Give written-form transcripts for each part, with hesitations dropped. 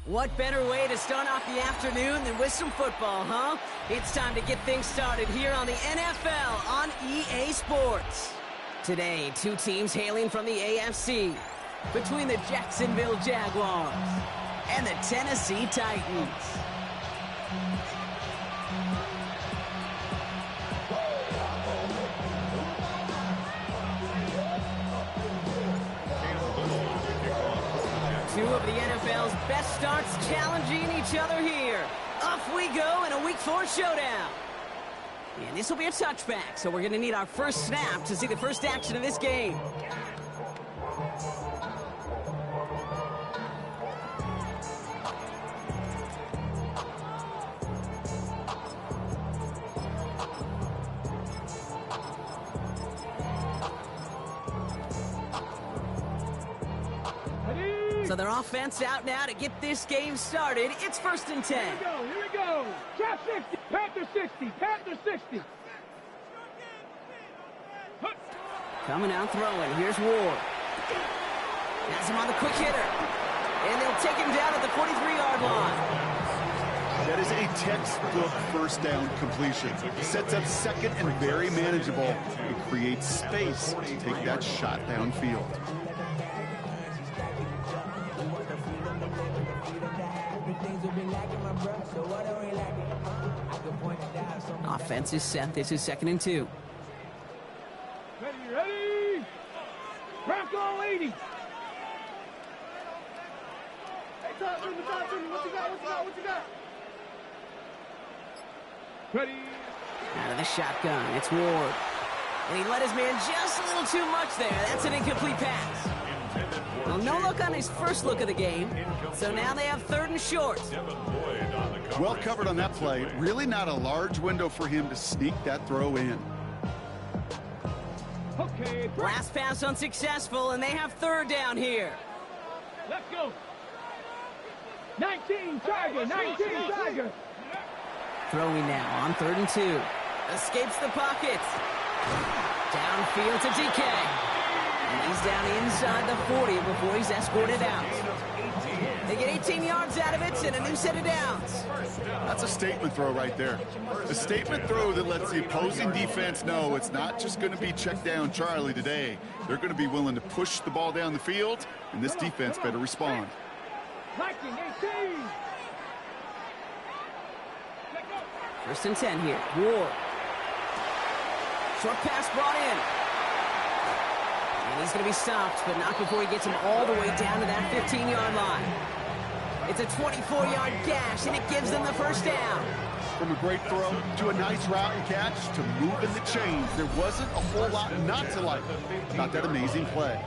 What better way to start off the afternoon than with some football, huh? It's time to get things started here on the NFL on EA Sports. Today, two teams hailing from the AFC, between the Jacksonville Jaguars and the Tennessee Titans. Two of the NFL's best starts challenging each other here. Off we go in a Week 4 showdown. And this will be a touchback, so we're going to need our first snap to see the first action of this game. So their offense out now to get this game started. It's 1st and 10. Here we go. Trap 60. Panther 60. Panther 60. Coming out throwing. Here's Ward. Has him on the quick hitter. And they'll take him down at the 43-yard line. That is a textbook first down completion. Sets up second and very manageable. It creates space to take that shot downfield. Offense is set. This is 2nd and 2. Ready? Bronco 80. Hey, talk to me. What you got? Ready? Out of the shotgun, it's Ward. And he let his man just a little too much there. That's an incomplete pass. Well, no look on his first look of the game. So now they have 3rd and short. Well covered on that play. Really not a large window for him to sneak that throw in. Okay. Last pass unsuccessful, and they have 3rd down here. Let's go. 19 Tiger. Throwing now on 3rd and 2. Escapes the pocket. Downfield to DK. And he's down inside the 40 before he's escorted out. They get 18 yards out of it and a new set of downs. That's a statement throw right there. A statement throw that lets the opposing defense know it's not just going to be check down Charlie today. They're going to be willing to push the ball down the field, and this defense better respond. 18. 1st and 10 here. Ward. Short pass brought in. And he's going to be stopped, but not before he gets him all the way down to that 15-yard line. It's a 24-yard gash, and it gives them the first down. From a great throw to a nice route and catch to moving the chains, there wasn't a whole lot not to like about that amazing play.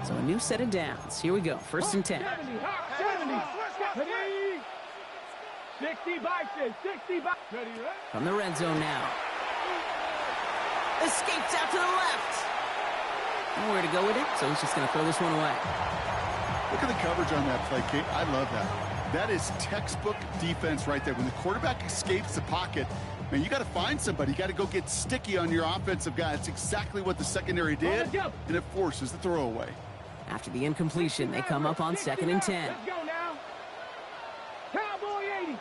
So a new set of downs. Here we go. 1st and 10. 70. 60 boxes. Ready? From the red zone now. Escapes out to the left. Nowhere to go with it, so he's just going to throw this one away. Look at the coverage on that play, Kate. I love that. That is textbook defense right there. When the quarterback escapes the pocket, man, you got to find somebody. You got to go get sticky on your offensive guy. It's exactly what the secondary did, and it forces the throwaway. After the incompletion, they come up on 2nd and 10. Let's go now. Cowboy 80.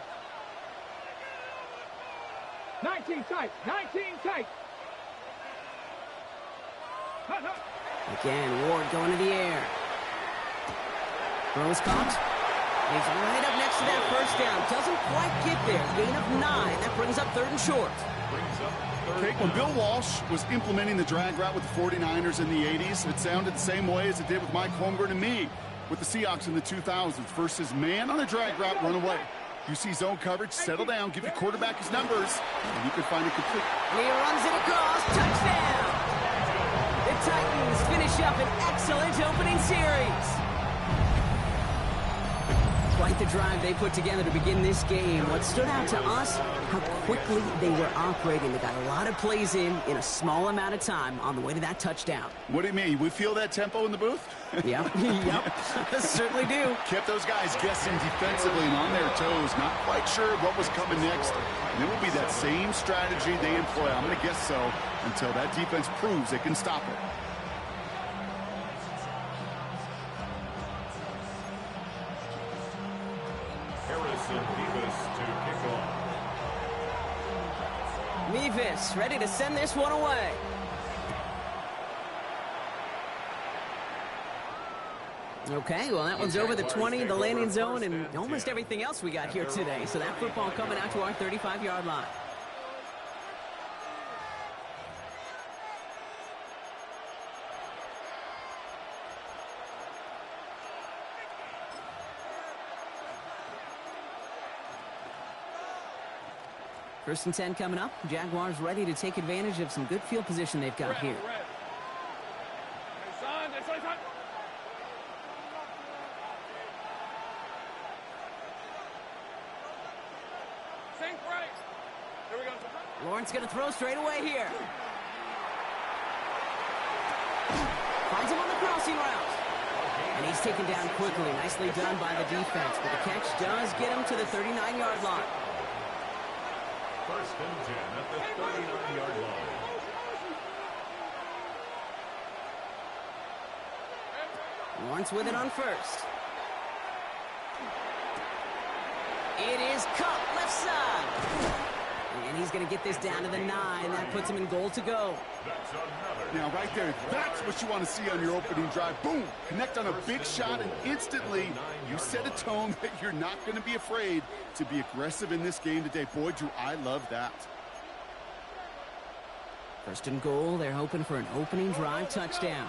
19 tight. Again, Ward going to the air. Throws caught. He's right up next to that first down. Doesn't quite get there. Gain of 9. That brings up 3rd and short. Okay, when Bill Walsh was implementing the drag route with the 49ers in the 80s, it sounded the same way as it did with Mike Holmgren and me with the Seahawks in the 2000s versus man on a drag route, run away. You see zone coverage, settle down, give your quarterback his numbers, and you can find a complete. And he runs it across. Touchdown! The Titans finish up an excellent opening series. Quite the drive they put together to begin this game. What stood out to us, how quickly they were operating. They got a lot of plays in a small amount of time on the way to that touchdown. What do you mean? We feel that tempo in the booth? Yeah, yep, certainly do. Kept those guys guessing defensively and on their toes, not quite sure what was coming next. And it will be that same strategy they employ, I'm going to guess so, until that defense proves they can stop it. Mevis ready to send this one away. Okay, well, that one's over the 20, the landing zone, and almost everything else we got here today. So that football coming out to our 35-yard line. First and 10 coming up. Jaguars ready to take advantage of some good field position they've got here. Lawrence going to throw straight away here. Finds him on the crossing route. And he's taken down quickly. Nicely done by the defense. But the catch does get him to the 39-yard line. First and 10 at the 39-yard line. Lawrence with it on first. It is Cup, left side. And he's going to get this down to the 9. That puts him in goal to go. Now, right there, that's what you want to see on your opening drive. Boom! Connect on a big shot, and instantly you set a tone that you're not going to be afraid to be aggressive in this game today. Boy, do I love that. First and goal, they're hoping for an opening drive touchdown.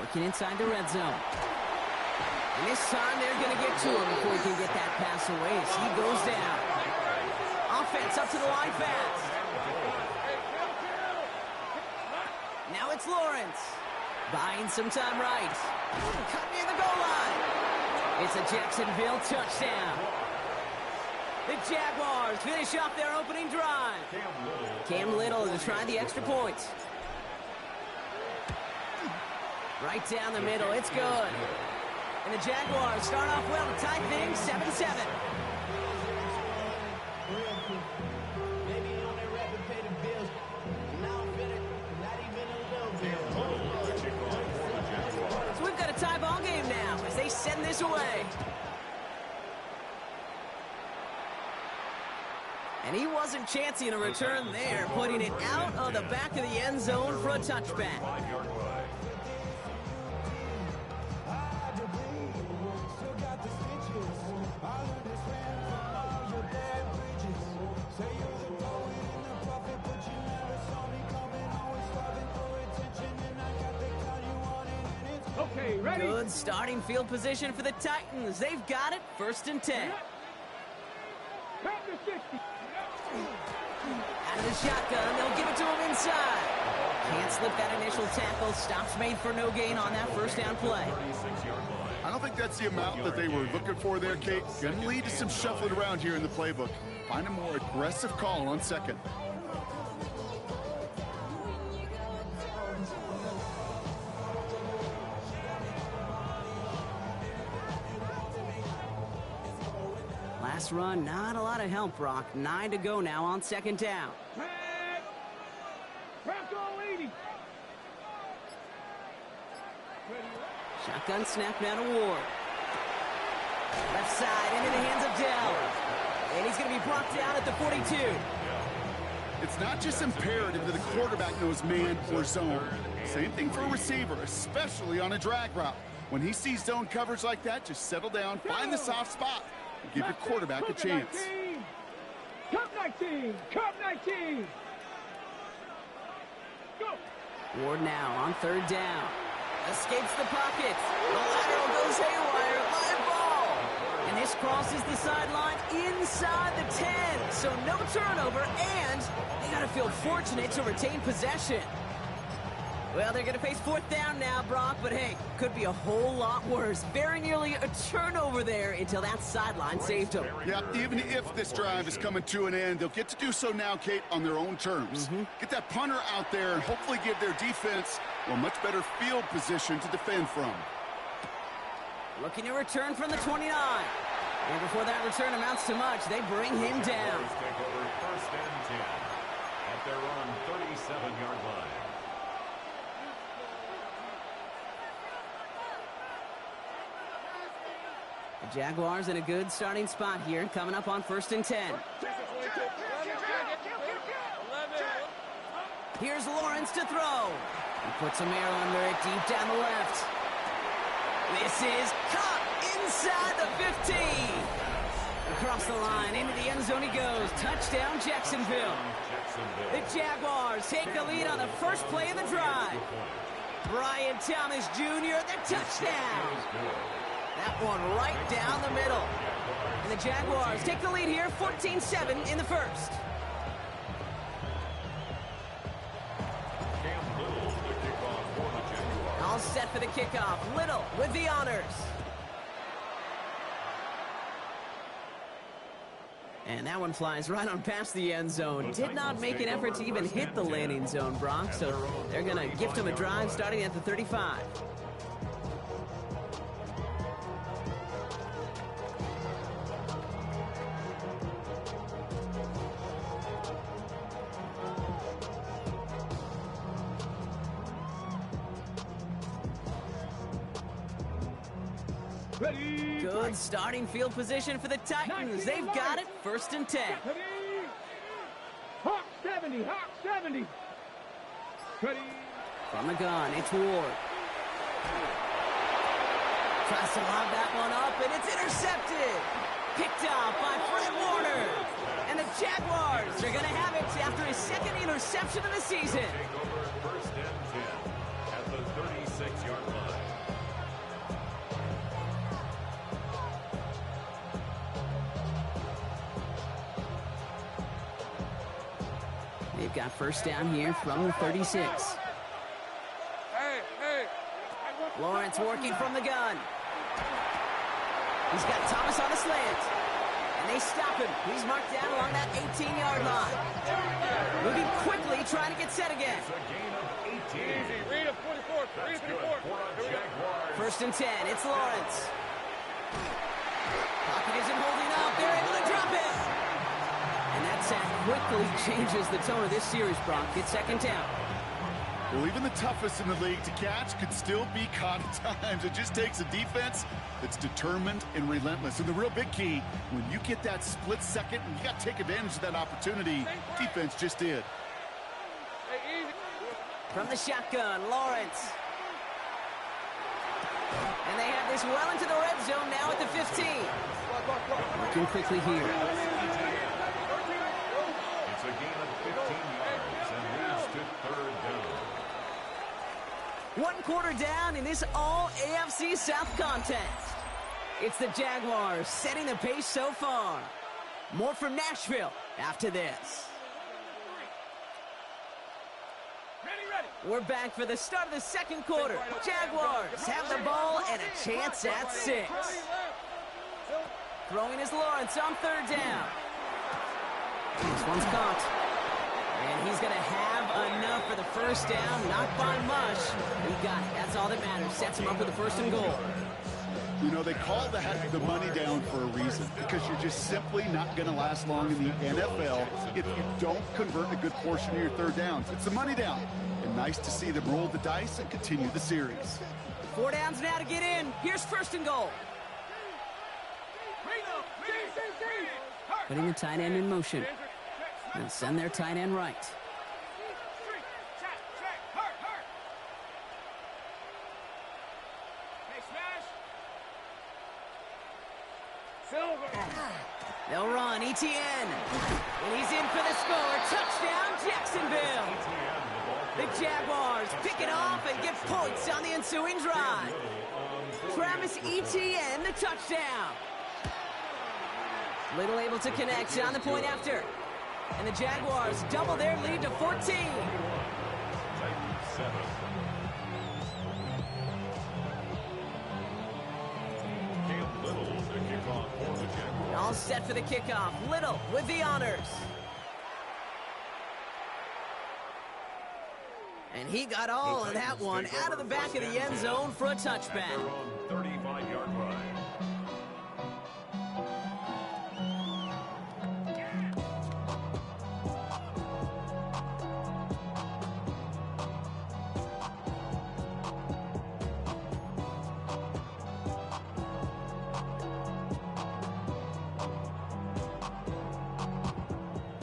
Working inside the red zone. And this time they're going to get to him before he can get that pass away as he goes down. Offense up to the line fast. Now it's Lawrence. Buying some time right. Cut near the goal line. It's a Jacksonville touchdown. The Jaguars finish off their opening drive. Cam Little to try the extra points. Right down the middle. It's good. And the Jaguars start off well to tie things 7-7. So we've got a tie ball game now as they send this away. And he wasn't chancing a return there, putting it out of the back of the end zone for a touchback. Okay, ready? Good starting field position for the Titans. They've got it, first and 10. Back to 60. Out of the shotgun, they'll give it to him inside. Can't slip that initial tackle. Stops made for no gain on that first down play. I don't think that's the amount that they were looking for there, Kate. Going to lead to some shuffling around here in the playbook. Find a more aggressive call on second. Last run, not a lot of help, Brock. 9 to go now on second down. Crack all 80. Shotgun snap now to Ward. Left side into the hands of Dell. And he's going to be brought down at the 42. It's not just imperative that a quarterback knows man or zone. Same thing for a receiver, especially on a drag route. When he sees zone coverage like that, just settle down, find the soft spot, and give your quarterback a chance. Cup 19! Cup 19! Go! Ward now on third down. Escapes the pocket. The lateral goes haywire. Live ball. And this crosses the sideline inside the 10. So no turnover, and they got to feel fortunate to retain possession. Well, they're going to face fourth down now, Brock, but hey, could be a whole lot worse. Very nearly a turnover there until that sideline saved them. Yeah, even if this drive is coming to an end, they'll get to do so now, Kate, on their own terms. Get that punter out there and hopefully give their defense a much better field position to defend from. Looking to return from the 29. And before that return amounts to much, they bring him down. Take over first and 10 at their own 37-yard line. The Jaguars in a good starting spot here, coming up on 1st and 10. Here's Lawrence to throw. He puts some air under it deep down the left. This is caught inside the 15. Across the line, into the end zone he goes. Touchdown, Jacksonville. The Jaguars take the lead on the first play of the drive. Brian Thomas Jr., the touchdown. That one right down the middle. And the Jaguars take the lead here, 14-7 in the first. All set for the kickoff. Little with the honors. And that one flies right on past the end zone. Did not make an effort to even hit the landing zone, Brock. So they're going to gift him a drive starting at the 35. Good starting field position for the Titans. They've got it. 1st and 10. Hawk 70, Hawk 70. Ready. From the gun, it's Ward. Tries to lob that one up, and it's intercepted. Picked up by Fred Warner. And the Jaguars are going to have it after his second interception of the season. Take over 1st and 10 at the 36-yard line. They've got first down here from the 36. Lawrence working from the gun. He's got Thomas on a slant. And they stop him. He's marked down along that 18-yard line. Moving quickly, trying to get set again. It's a gain of 18. Easy, read him, 44. Read That's him, good 44. for the Jaguars. 1st and 10, it's Lawrence. Pocket isn't holding up. They're able to drop it. And that sack quickly changes the tone of this series, Brock. It's 2nd down. Well, even the toughest in the league to catch could still be caught at times. It just takes a defense that's determined and relentless. And the real big key, when you get that split second, and you got to take advantage of that opportunity, defense just did. From the shotgun, Lawrence. And they have this well into the red zone now at the 15. Working quickly here. It's a gain of 15 yards and leads to 3rd down. 1 quarter down in this all-AFC South contest. It's the Jaguars setting the pace so far. More from Nashville after this. We're back for the start of the 2nd quarter. Jaguars have the ball and a chance at 6. Throwing is Lawrence on 3rd down. This one's caught. And he's going to have enough for the first down. Not by much. He got it. That's all that matters. Sets him up with a 1st and goal. You know, they call the money down for a reason, because you're just simply not going to last long in the NFL if you don't convert a good portion of your 3rd downs. It's the money down. And nice to see them roll the dice and continue the series. 4 downs now to get in. Here's 1st and goal. Putting the tight end in motion. And send their tight end right. They'll run, ETN. And he's in for the score. Touchdown, Jacksonville. The Jaguars pick it off and get points on the ensuing drive. Travis Etienne, the touchdown. Little able to connect on the point after. And the Jaguars double their lead to 14. Titans 7. Cam Little to kick off for the Jaguars. All set for the kickoff. Little with the honors. And he got all of that one out of the back of the end zone for a touchback. At their own 35-yard line.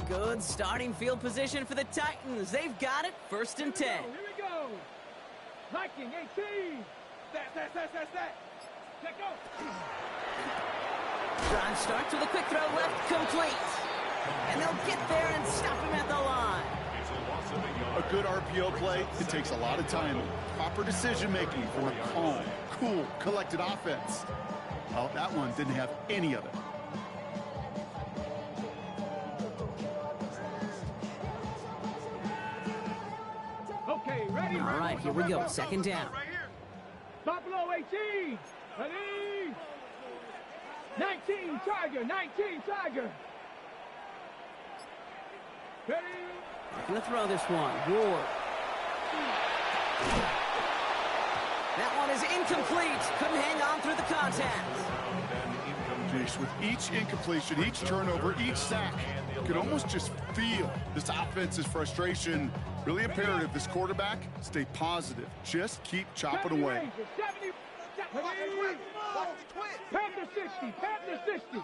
Good starting field position for the Titans. They've got it, 1st and 10. Here we go. Hiking, 18. Set. Check go. Drive starts with a quick throw left, complete. And they'll get there and stop him at the line. It's a loss of a yard. A good RPO play, it takes a lot of timing. Proper decision-making for a calm, cool, collected offense. Well, that one didn't have any of it. Okay, ready? All right, here we go, 2nd down. Buffalo 18. Ready? 19 Tiger. Ready? Gonna throw this one. Ward. That one is incomplete. Couldn't hang on through the contact. Jace, with each incompletion, each turnover, each sack, you can almost just feel this offense's frustration. Really imperative this quarterback stay positive. Just keep chopping away. 70. Panther 60.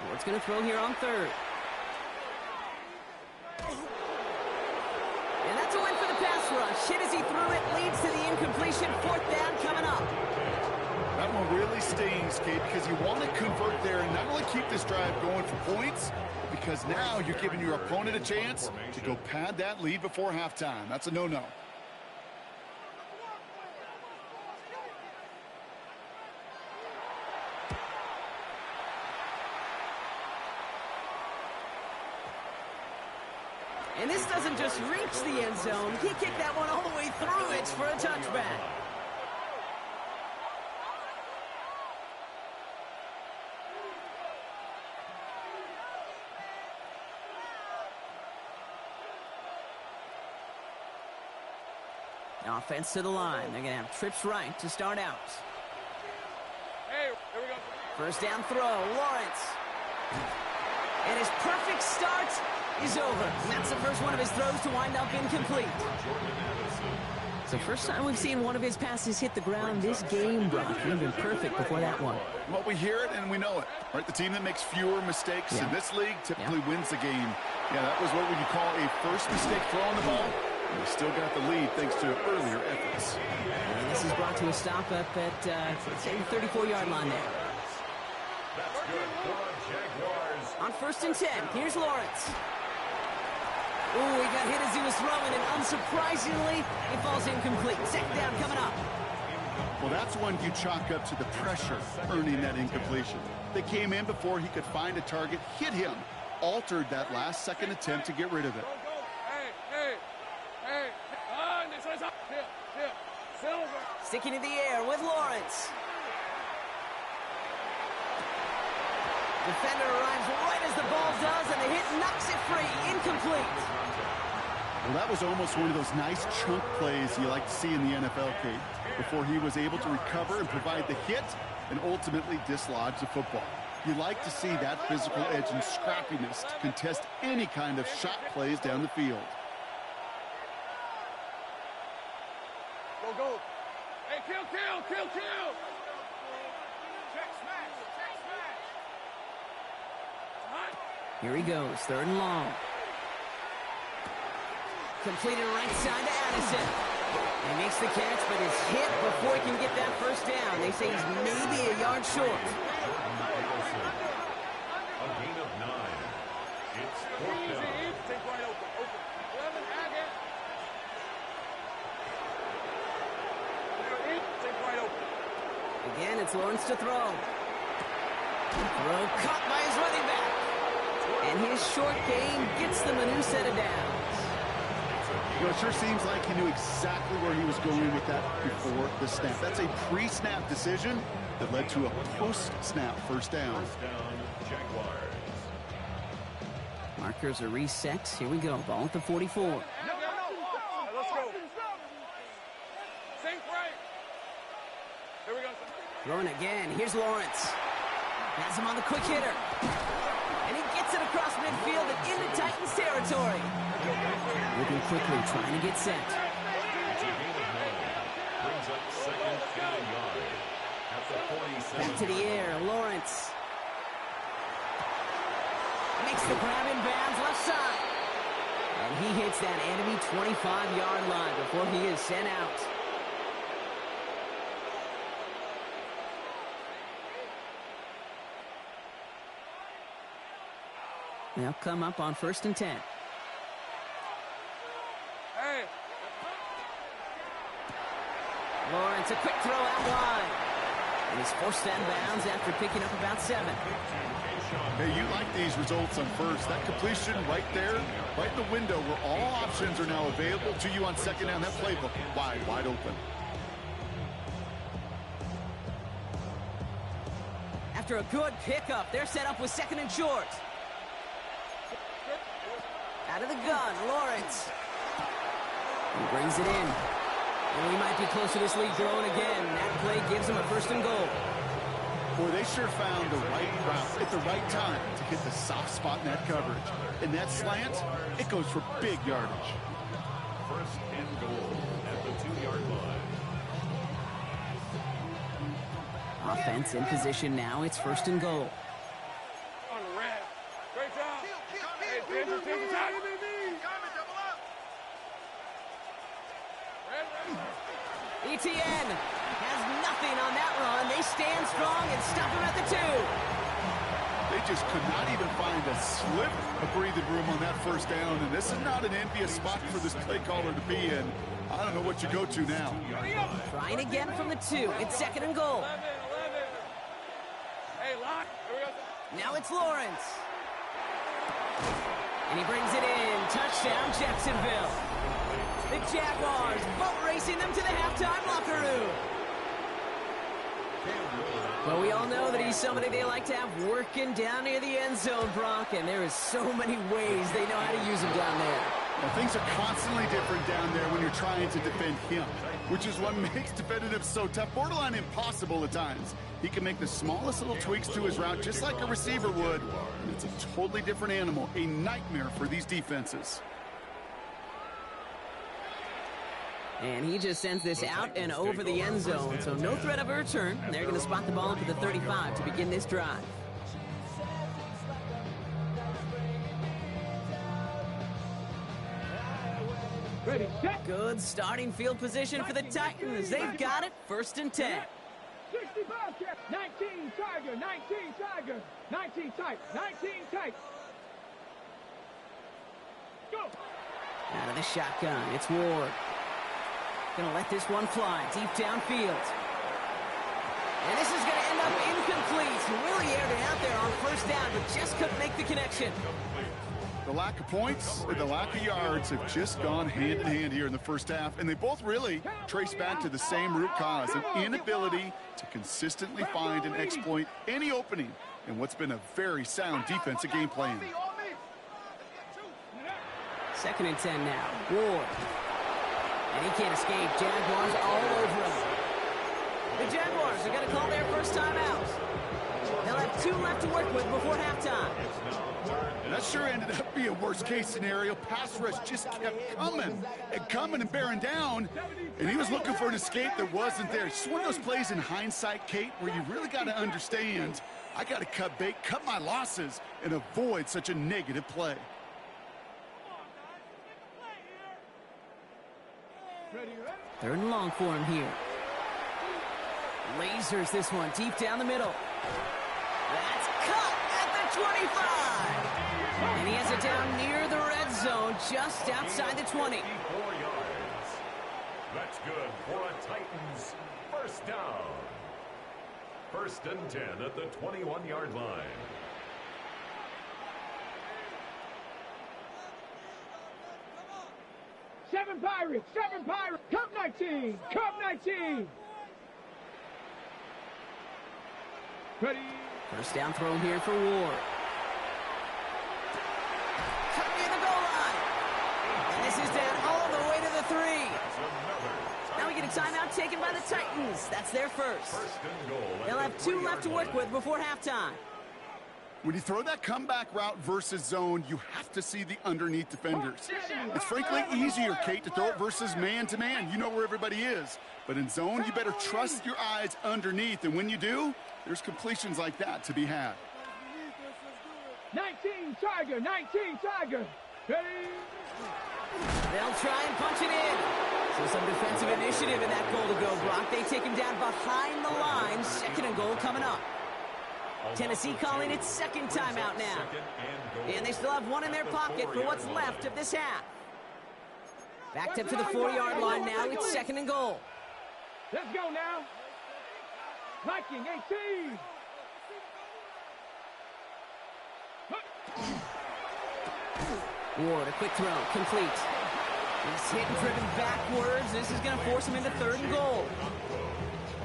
Ward's gonna throw here on 3rd. And that's a win for the pass rush. Hit as he threw it, leads to the incompletion. 4th down coming up. That one really stings, Kate, because you want to convert there and not only keep this drive going for points, but because now you're giving your opponent a chance to go pad that lead before halftime. That's a no-no. And this doesn't just reach the end zone. He kicked that one all the way through. It's for a touchback. Offense to the line. They're going to have trips right to start out. Hey, here we go. 1st down throw. Lawrence. And his perfect start is over. And that's the first one of his throws to wind up incomplete. It's the first time we've seen one of his passes hit the ground this game, Brock. He'd been perfect before that one. Well, we hear it and we know it. Right? The team that makes fewer mistakes in this league typically wins the game. Yeah, that was what would you call a first mistake throw on the ball. And we still got the lead thanks to earlier efforts. And this is brought to a stop up at, let's say, the 34-yard line there. That's good for the Jaguars. On 1st and 10, here's Lawrence. Ooh, he got hit as he was throwing, and unsurprisingly, it falls incomplete. 2nd down coming up. Well, that's one you chalk up to the pressure earning that incompletion. They came in before he could find a target, hit him, altered that last-second attempt to get rid of it. Hey. Silver. Sticking in the air with Lawrence. Defender arrives right as the ball does, and the hit knocks it free. Incomplete. Well, that was almost one of those nice chunk plays you like to see in the NFL, Kate, before he was able to recover and provide the hit and ultimately dislodge the football. You like to see that physical edge and scrappiness to contest any kind of shot plays down the field. Go. Hey, kill. Check smash. Here he goes, 3rd and long. Completed right side to Addison. He makes the catch, but is hit before he can get that 1st down. They say he's maybe a yard short. A gain of 9. It's 4th down. Take right open. 11, Agate. Take right open. Again, it's Lawrence to throw. Throw caught by his running back. And his short game gets them a new set of downs. You know, it sure seems like he knew exactly where he was going with that before the snap. That's a pre-snap decision that led to a post-snap 1st down. 1st down, Jaguars. Markers are reset. Here we go. Ball at the 44. No. Let's go. Sink right. Here we go. Throwing again. Here's Lawrence. Has him on the quick hitter. And he gets it across midfield and into Titans territory. Looking quickly, trying to get set. gain a yard at the 47. Back to the air, Lawrence. Makes the grab in bounds left side. And he hits that enemy 25-yard line before he is sent out. They'll come up on 1st and 10. Lawrence, a quick throw out wide. And he's forced out of bounds after picking up about 7. Hey, you like these results on first. That completion right there, right in the window where all options are now available to you on 2nd down. That playbook wide open. After a good pickup, they're set up with 2nd and short. Out of the gun, Lawrence. He brings it in. And we might be close to this lead growing again. That play gives him a 1st and goal. Boy, they sure found the right route at the right time to hit the soft spot in that coverage. And that slant, it goes for big yardage. 1st and goal at the 2-yard line. Offense in position now. It's 1st and goal. On the red. Great job. Hey, Denver, time. ETN has nothing on that run. They stand strong and stop him at the 2. They just could not even find a slip of breathing room on that 1st down. And this is not an envious spot for this play caller to be in. I don't know what you go to now. Trying again from the 2. It's 2nd and goal. 11. Hey, lock. Now it's Lawrence. And he brings it in. Touchdown, Jacksonville. The Jaguars boat racing them to the halftime locker room. Well, we all know that he's somebody they like to have working down near the end zone, Brock, and there is so many ways they know how to use him down there. Well, things are constantly different down there when you're trying to defend him, which is what makes defending him so tough, borderline impossible at times. He can make the smallest little tweaks to his route just like a receiver would, and it's a totally different animal, a nightmare for these defenses. And he just sends this out and over the end zone, so no threat of a return. They're going to spot the ball up at the 35 to begin this drive. Ready, set. Good starting field position for the Titans. They've got it. 1st and 10. 65, 19 Tiger, 19 Tiger, 19 tight, 19 tight. Go. Out of the shotgun, it's Ward. Gonna let this one fly deep downfield. And this is gonna end up incomplete. Really aired it out there on 1st down, but just couldn't make the connection. The lack of points and the lack of yards have just gone hand in hand here in the 1st half, and they both really trace back to the same root cause, an inability to consistently find and exploit any opening in what's been a very sound defensive game plan. 2nd and 10 now. Ward. And he can't escape. Jaguars all over him. The Jaguars are going to call their 1st time out. They'll have 2 left to work with before halftime. That sure ended up being a worst-case scenario. Pass rush just kept coming and bearing down, and he was looking for an escape that wasn't there. It's just one of those plays in hindsight, Kate, where you really got to understand, I got to cut bait, cut my losses, and avoid such a negative play. 3rd and long for him here. Lasers this one deep down the middle. That's cut at the 25. And he has it down near the red zone, just outside the 20. 54 yards. That's good for a Titans 1st down. 1st and 10 at the 21-yard line. Seven Pirates, Cup 19, Cup 19. Ready. 1st down throw here for Ward. Cut near the goal line. And this is down all the way to the 3. Now we get a timeout taken by the Titans. That's their 1st. First and goal. They'll have 2 left to work with before halftime. When you throw that comeback route versus zone, you have to see the underneath defenders. It's frankly easier, Kate, to throw it versus man-to-man. You know where everybody is. But in zone, you better trust your eyes underneath. And when you do, there's completions like that to be had. 19 Tiger, 19 Tiger. Ready? They'll try and punch it in. So some defensive initiative in that goal to go, Brock. They take him down behind the line. Second and goal coming up. Tennessee calling its second timeout now. And they still have one in their pocket for what's left of this half. Backed up to the 4-yard line now. It's second and goal. Let's go now. Viking 18. Ward, a quick throw, complete. He's hit and driven backwards. This is going to force him into third and goal.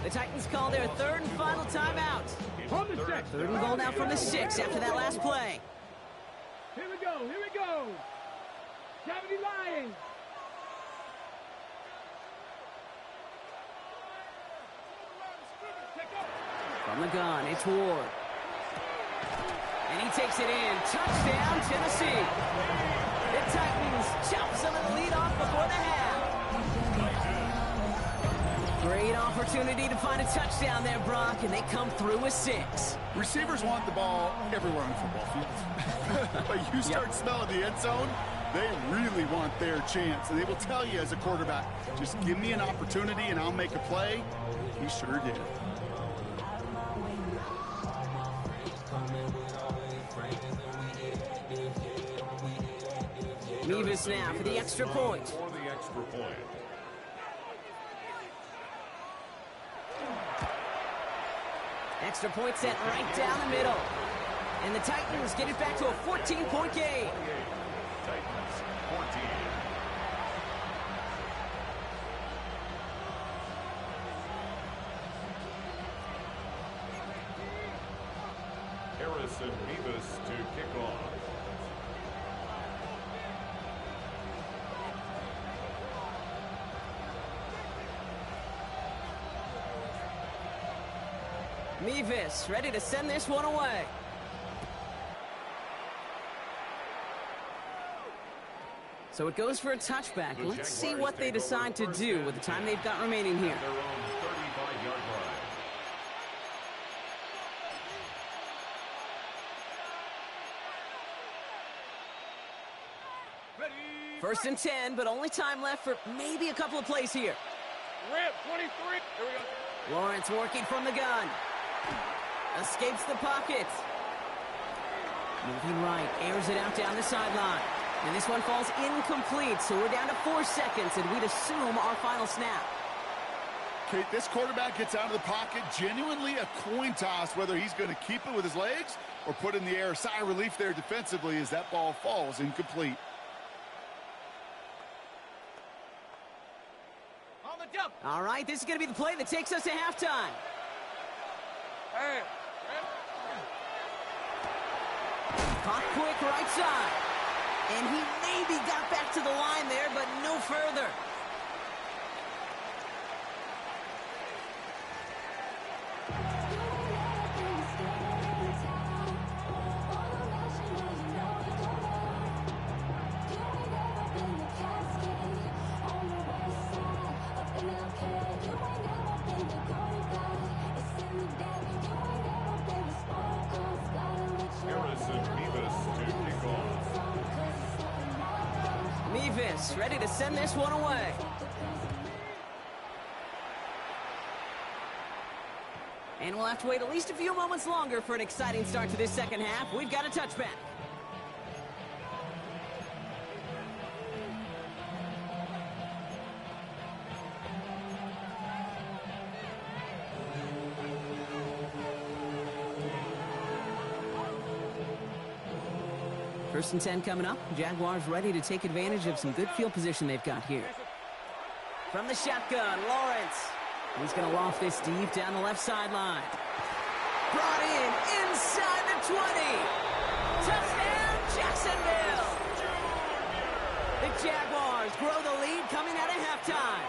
The Titans call their third and final timeout. From the 6. Third and goal now from the 6 after that last play. Here we go, here we go. 70 Lions. From the gun, it's Ward. And he takes it in. Touchdown, Tennessee. The Titans chop some of the lead off before the half. Great opportunity to find a touchdown there, Brock, and they come through with 6. Receivers want the ball everywhere on the football field. But you start smelling the end zone, they really want their chance. And they will tell you as a quarterback, just give me an opportunity and I'll make a play. He sure did. Mevis now for the extra point. For the extra point. Extra point sent right down the middle. And the Titans get it back to a 14-point game. Titans 14. Harrison Mevis to kick off. Mevis ready to send this one away. So it goes for a touchback. Let's see what they decide to do with the time they've got remaining here. Their own 35-yard line. First and 10, but only time left for maybe a couple of plays here. Rip 23. Here we go. Lawrence working from the gun. Escapes the pocket. Moving right, airs it out down the sideline. And this one falls incomplete, so we're down to 4 seconds, and we'd assume our final snap. Kate, this quarterback gets out of the pocket, genuinely a coin toss, whether he's going to keep it with his legs or put in the air. Sigh of relief there defensively as that ball falls incomplete. On the jump. All right, this is going to be the play that takes us to halftime. Hey. Caught quick right side. And he maybe got back to the line there, but no further. Mevis ready to send this one away. And we'll have to wait at least a few moments longer for an exciting start to this second half. We've got a touchback. First and 10 coming up. Jaguars ready to take advantage of some good field position they've got here. From the shotgun, Lawrence. He's going to loft this deep down the left sideline. Brought in inside the 20. Touchdown, Jacksonville. The Jaguars grow the lead coming out of halftime.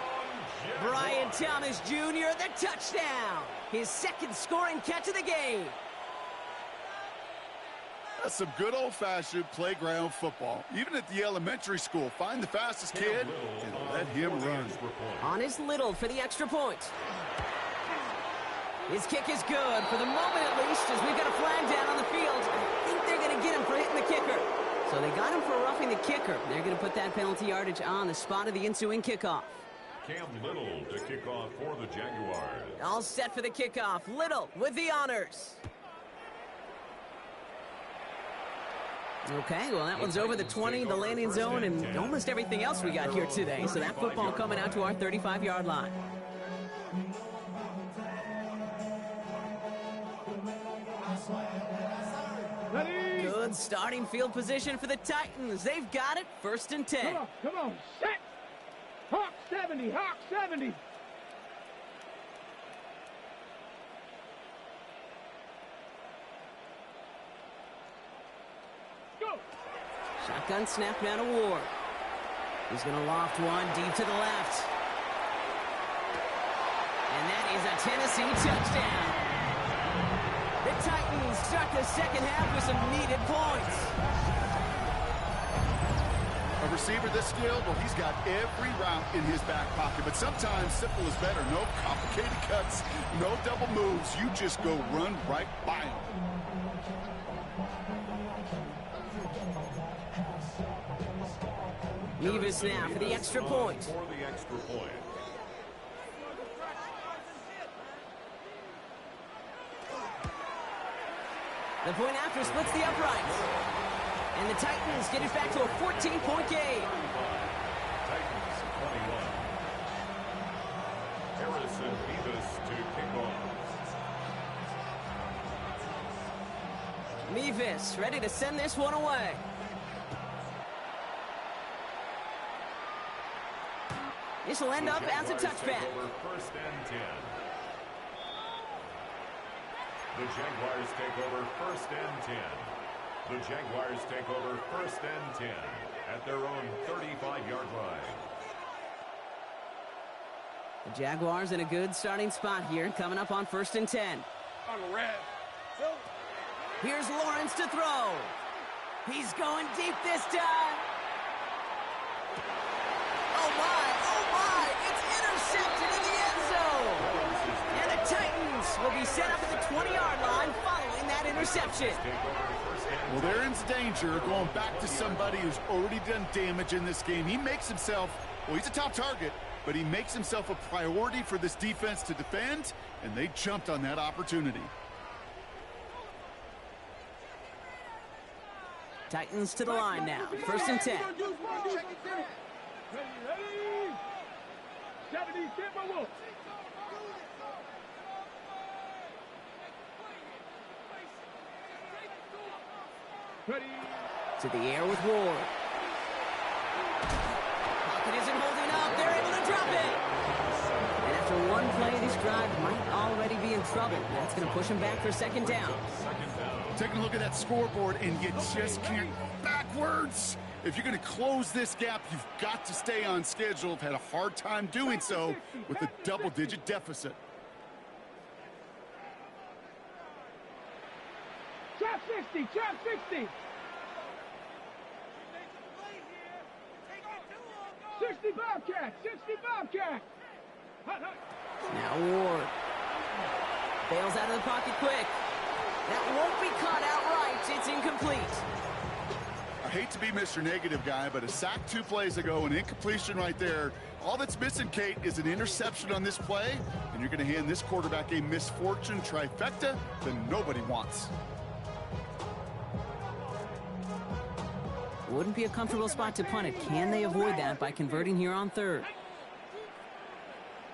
Brian Thomas Jr., the touchdown. His second scoring catch of the game. Some good old-fashioned playground football. Even at the elementary school, find the fastest kid and let him run. On is Little for the extra point. His kick is good, for the moment at least, as we've got a flag down on the field. I think they're going to get him for hitting the kicker. So they got him for roughing the kicker. They're going to put that penalty yardage on the spot of the ensuing kickoff. Cam Little to kick off for the Jaguars. All set for the kickoff. Little with the honors. Okay, well, that one's over the 20, the landing zone, and almost everything else we got here today. So that football coming out to our 35-yard line. Good starting field position for the Titans. They've got it, 1st and 10. Come on, set! Hawk 70, Hawk 70! Go! Shotgun snap down to Ward. He's going to loft one deep to the left. And that is a Tennessee touchdown. The Titans start the second half with some needed points. A receiver this skilled, well, he's got every route in his back pocket. But sometimes simple is better. No complicated cuts, no double moves. You just go run right by him. Nevis now for the extra point. For the extra point. The point after splits the uprights. And the Titans get it back to a 14-point game. Titans 21. Harrison Nevis to kick off. Nevis ready to send this one away. This will end up as a touchback. 1st and 10. The Jaguars take over 1st and 10. The Jaguars take over 1st and 10 at their own 35-yard line. The Jaguars in a good starting spot here, coming up on 1st and 10. Here's Lawrence to throw. He's going deep this time. Oh my, it's intercepted in the end zone. And the Titans will be set up at the 20-yard line following that interception. Well, they're in danger going back to somebody who's already done damage in this game. He makes himself, well, he's a top target, but he makes himself a priority for this defense to defend, and they jumped on that opportunity. Titans to the line now, 1st and 10. Ready? 70, Timber Wolf. Ready? To the air with Ward. Pocket isn't holding up. They're able to drop it. And after one play, this drive might already be in trouble. That's going to push him back for 2nd down. Taking a look at that scoreboard, and you just can't backwards. If you're going to close this gap, you've got to stay on schedule. I've had a hard time doing so with a double-digit deficit. Trap 60, trap 60. 60 Bobcat, 60 Bobcat. Now Ward. Bails out of the pocket quick. That won't be caught outright. It's incomplete. I hate to be Mr. Negative Guy, but a sack 2 plays ago, an incompletion right there. All that's missing, Kate, is an interception on this play, and you're going to hand this quarterback a misfortune trifecta that nobody wants. Wouldn't be a comfortable spot to punt it. Can they avoid that by converting here on 3rd?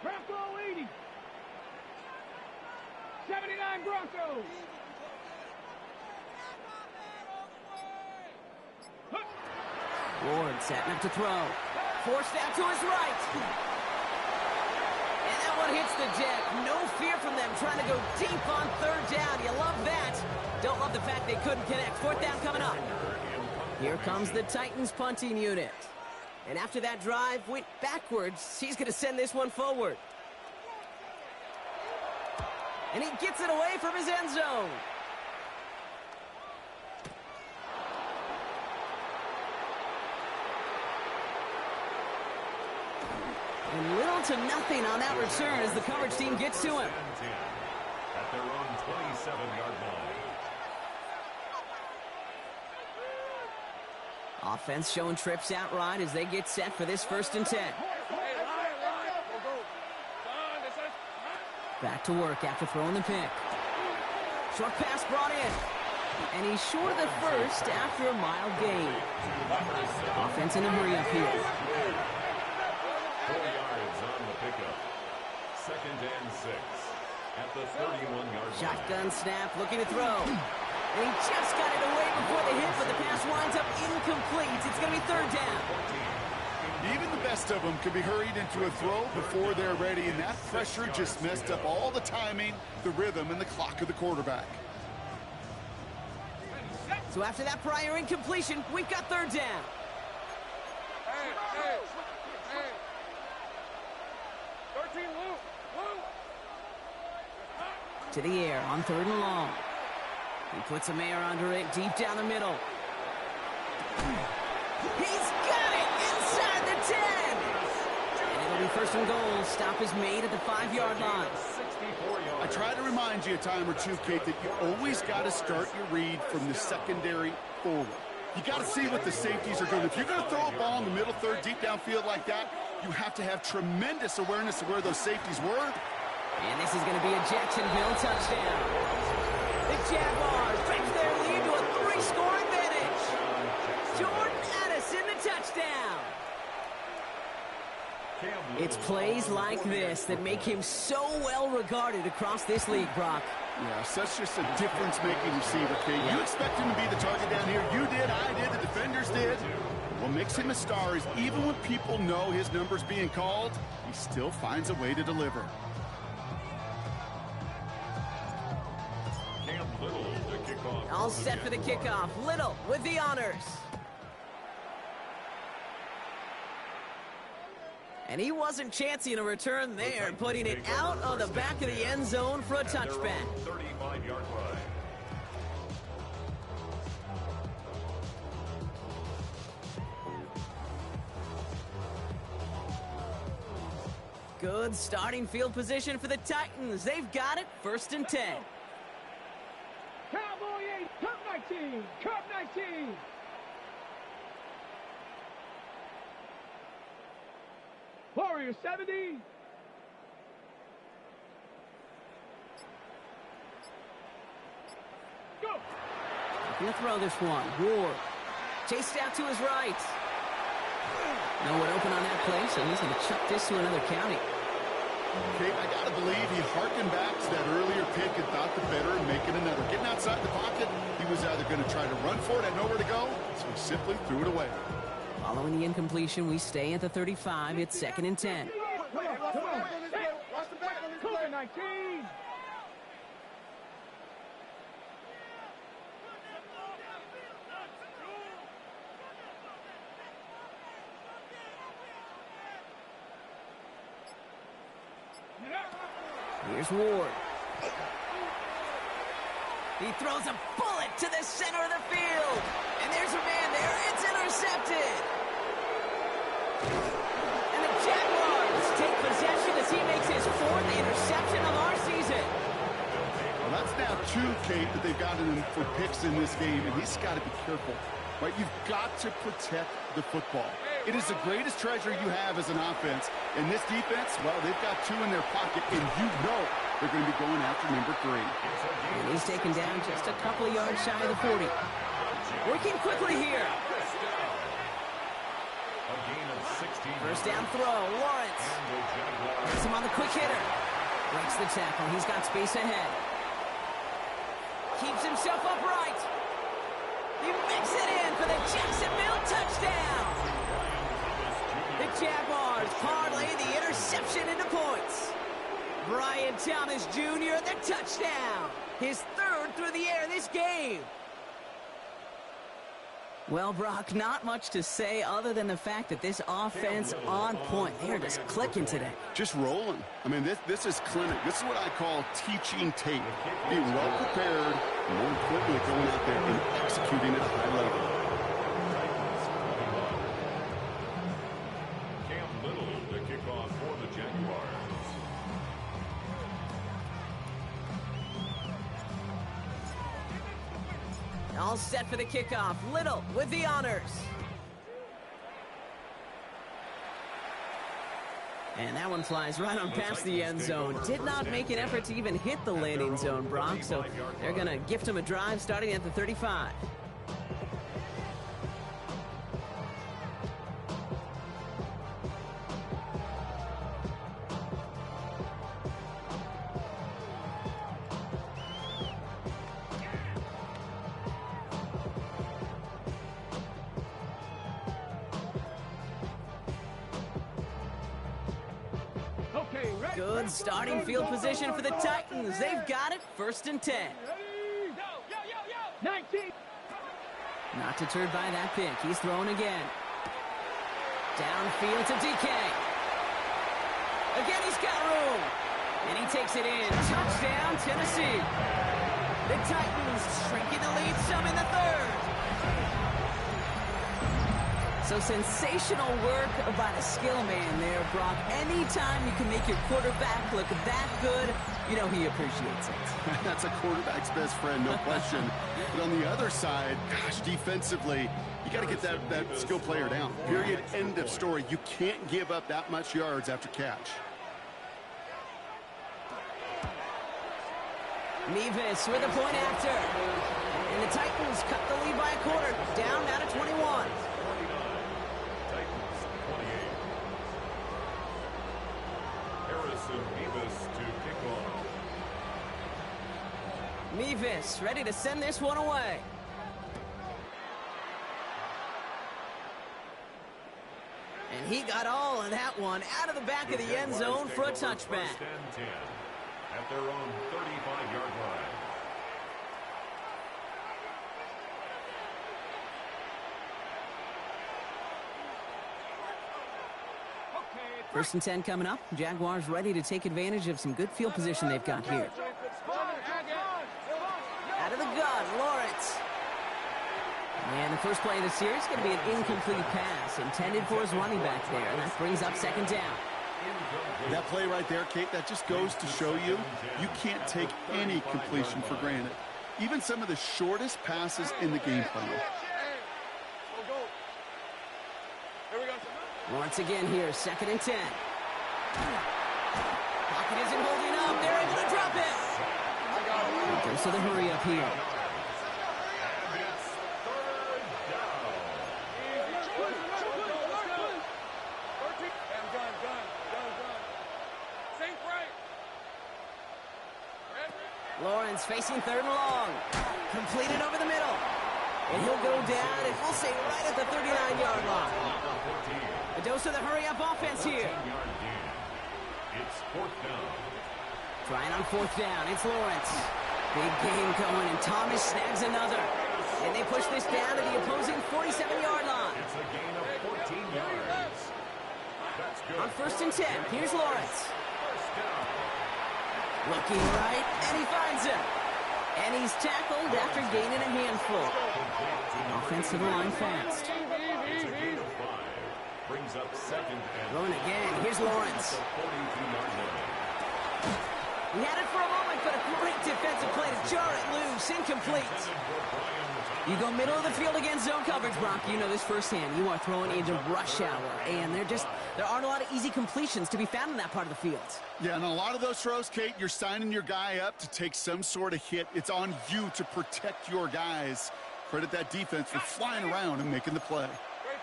Bronco 80. 79 Broncos. Ward setting up to throw. Forced out to his right. And that one hits the deck. No fear from them trying to go deep on 3rd down. You love that. Don't love the fact they couldn't connect. 4th down coming up. Here comes the Titans punting unit. And after that drive went backwards, he's going to send this one forward. And he gets it away from his end zone. And little to nothing on that return as the coverage team gets to him. At their own 27-yard line. Offense showing trips out right as they get set for this 1st and 10. Back to work after throwing the pick. Short pass brought in. And he's short of the first after a mild gain. Offense in a hurry up here. 4 yards on the pickup. 2nd and 6 at the 31-yard line. Shotgun snap, looking to throw. And he just got it away before the hit, but the pass winds up incomplete. It's going to be 3rd down. Even the best of them can be hurried into a throw before they're ready, and that pressure just messed up all the timing, the rhythm, and the clock of the quarterback. So after that prior incompletion, we've got 3rd down. To the air on 3rd and long. He puts a Mayer under it deep down the middle. He's got it inside the 10. And it'll be 1st and goal. Stop is made at the 5-yard line. I try to remind you a time or two, Kate, that you always got to start your read from the secondary forward. You got to see what the safeties are doing. If you're going to throw a ball in the middle third, deep downfield like that, you have to have tremendous awareness of where those safeties were. And this is going to be a Jacksonville touchdown. The Jaguars stretch their lead to a 3-score advantage. Jordan Addison, the touchdown. It's plays like this that make him so well regarded across this league, Brock. Yeah, such just a difference-making receiver, Kate. You expect him to be the target down here. You did, I did, the defenders did. What makes him a star is even when people know his number's being called, he still finds a way to deliver. All set for the kickoff. Little with the honors. And he wasn't chancing a return there, putting it out of the back of the end zone for a touchback. 35-yard line. Good starting field position for the Titans. They've got it, 1st and 10. Cowboy 8, Cup 19, Cup 19. Warrior 70. Go. Gonna throw this one. Ward. Chased out to his right. No one open on that play, so he's going to chuck this to another county. Kate, I got to believe he harkened back to that earlier pick and thought the better and make it another. Getting outside the pocket, he was either going to try to run for it, had nowhere to go, so he simply threw it away. Following the incompletion, we stay at the 35. It's 2nd and 10. Come on. Cover 19. Here's Ward. He throws a bullet to the center of the field. And there's a man there. It's intercepted. And the Jaguars take possession as he makes his 4th interception of our season. Well, that's now 2, Kate, that they've gotten him for picks in this game, and he's got to be careful. Right? You've got to protect the football. It is the greatest treasure you have as an offense. And this defense, well, they've got 2 in their pocket, and you know they're going to be going after number 3. And he's taken down just a couple of yards shy of the 40. Working quickly here. First down throw, Lawrence. Puts him on the quick hitter. Breaks the tackle. He's got space ahead. Keeps himself upright. He makes it in for the Jacksonville touchdown. The Jaguars parlay the interception into points. Brian Thomas Jr., the touchdown. His 3rd through the air this game. Well, Brock, not much to say other than the fact that this offense on point. They are just clicking today. Just rolling. I mean, this is clinic. This is what I call teaching tape. Being well prepared, and more importantly, going out there and executing at a high level. Cam Little, the kickoff for All set for the kickoff. Little with the honors. And that one flies right on past the end zone. Did not make an effort to even hit the landing zone, Brock, so they're going to gift him a drive starting at the 35. Good starting field position for the Titans. They've got it, 1st and 10. 19. Not deterred by that pick. He's throwing again. Downfield to DK. Again, he's got room. And he takes it in. Touchdown, Tennessee. The Titans shrinking the lead some in the 3rd. So sensational work by the skill man there, Brock. Anytime you can make your quarterback look that good, you know he appreciates it. That's a quarterback's best friend, no question. But on the other side, gosh, defensively, you got to get that skill player down. Period, end of story. You can't give up that much yards after catch. Mevis with a point after. And the Titans cut the lead by a quarter. Down now to 21. Mevis ready to send this one away. And he got all of that one out of the back of the end zone for a touchback. At their own 35-yard line. First and 10 coming up. Jaguars ready to take advantage of some good field position they've got here. Out of the gun, Lawrence. And the first play of the series is going to be an incomplete pass intended for his running back there. And that brings up 2nd down. That play right there, Kate, that just goes to show you can't take any completion for granted. Even some of the shortest passes in the game plan. Lawrence again here, 2nd and 10. Pocket isn't holding up. They're able to drop it. Goes to the hurry up here. Lawrence facing 3rd and long. Completed over the middle. And he'll go down, and we'll say right at the 39-yard line. A dose of the hurry-up offense here. It's 4th down. Trying on 4th down. It's Lawrence. Big game going, and Thomas snags another. And they push this down to the opposing 47-yard line. It's a gain of 14 yards. That's good. On 1st and 10, here's Lawrence. Looking right, and he finds him. And he's tackled after gaining a handful. Offense to the line fast. It's a gain of 5. Brings up 2nd and... Throwing again. Here's Lawrence. He had it for a moment, but a great defensive play to jar it loose. Incomplete. You go middle of the field against zone coverage, Brock. You know this firsthand. You are throwing into rush hour, and there aren't a lot of easy completions to be found in that part of the field. Yeah, and a lot of those throws, Kate, you're signing your guy up to take some sort of hit. It's on you to protect your guys. Credit that defense for flying around and making the play.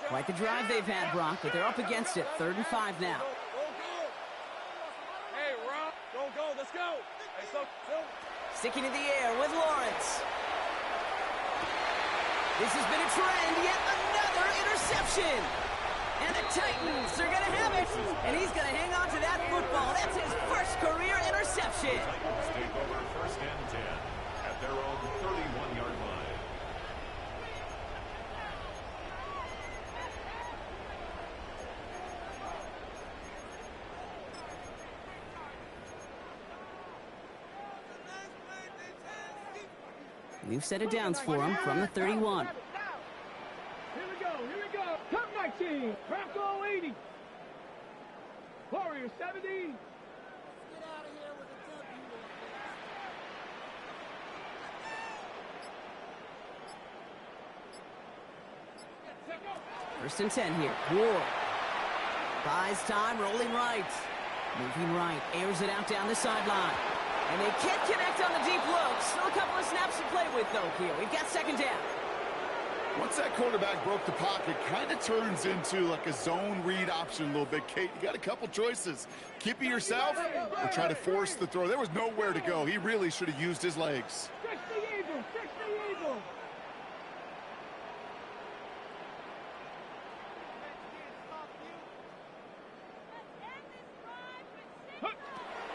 Quite the drive they've had, Brock, but they're up against it. 3rd and 5 now. Hey, Rob, go, let's go. Hey, so. Sticking in the air with Lawrence. This has been a trend, yet another interception. And the Titans are going to have it. And he's going to hang on to that football. That's his first career interception. Titans take over 1st and 10 at their own 31-yard line. We've set it downs for him from the 31. Here we go. Top 19, Bronco 80. Warrior 70. First and 10 here. Ward. Buys time, rolling right. Moving right, airs it out down the sideline. And they can't connect on the deep look. Still a couple of snaps to play with, though, here. We've got second down. Once that quarterback broke the pocket, kind of turns into like a zone read option a little bit, Kate. You got a couple choices. Keep it yourself or try to force the throw. There was nowhere to go. He really should have used his legs. 60 Eagles, 60 Eagles.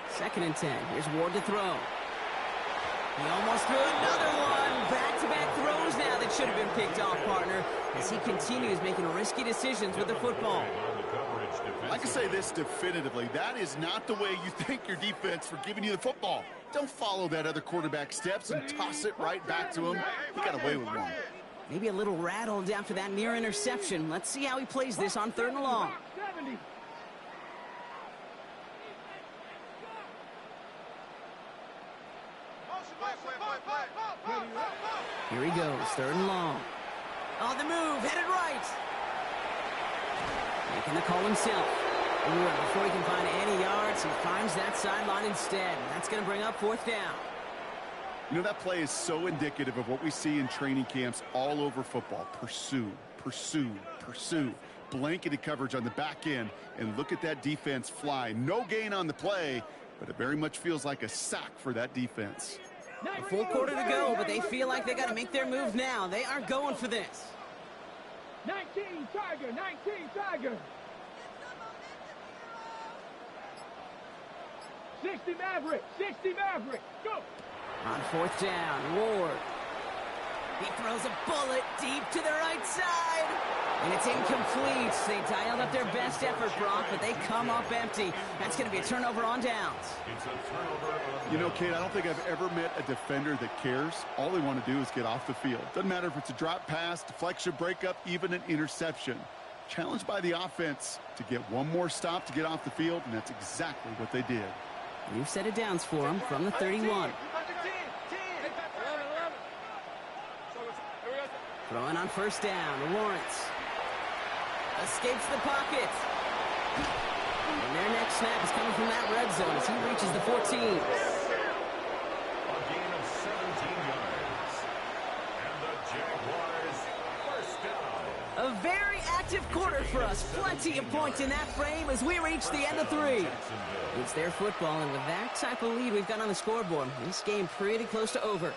Second and 10. Here's Ward to throw. He almost threw another one. Back-to-back throws now that should have been picked off, partner, as he continues making risky decisions with the football. I can say this definitively. That is not the way you thank your defense for giving you the football. Don't follow that other quarterback steps and toss it right back to him. He got away with one. Maybe a little rattled after that near interception. Let's see how he plays this on 3rd and long. 70. Here he goes, 3rd and long. On the move, headed right. Making the call himself. Ooh, before he can find any yards, he finds that sideline instead. That's going to bring up 4th down. You know, that play is so indicative of what we see in training camps all over football. Pursue, pursue, pursue. Blanketed coverage on the back end, and look at that defense fly. No gain on the play, but it very much feels like a sack for that defense. A full quarter to go, but they feel like they got to make their move now. They are going for this. 19 Tiger, 19 Tiger. 60 Maverick, 60 Maverick. Go. On 4th down, Ward. He throws a bullet deep to the right side. And it's incomplete. They dialed up their best effort, Brock, but they come up empty. That's going to be a turnover on downs. It's a turnover on You know, Kate, I don't think I've ever met a defender that cares. All they want to do is get off the field. Doesn't matter if it's a drop pass, deflection, breakup, even an interception. Challenged by the offense to get one more stop to get off the field, and that's exactly what they did. New set of downs for him from the 31. Throwing on 1st down, Lawrence. Escapes the pocket. And their next snap is coming from that red zone as he reaches the 14. A gain of 17 yards. And the Jaguars first down. A very active quarter for us. Plenty of points in that frame as we reach the end of 3. It's their football, and with that type of lead we've got on the scoreboard, this game pretty close to over.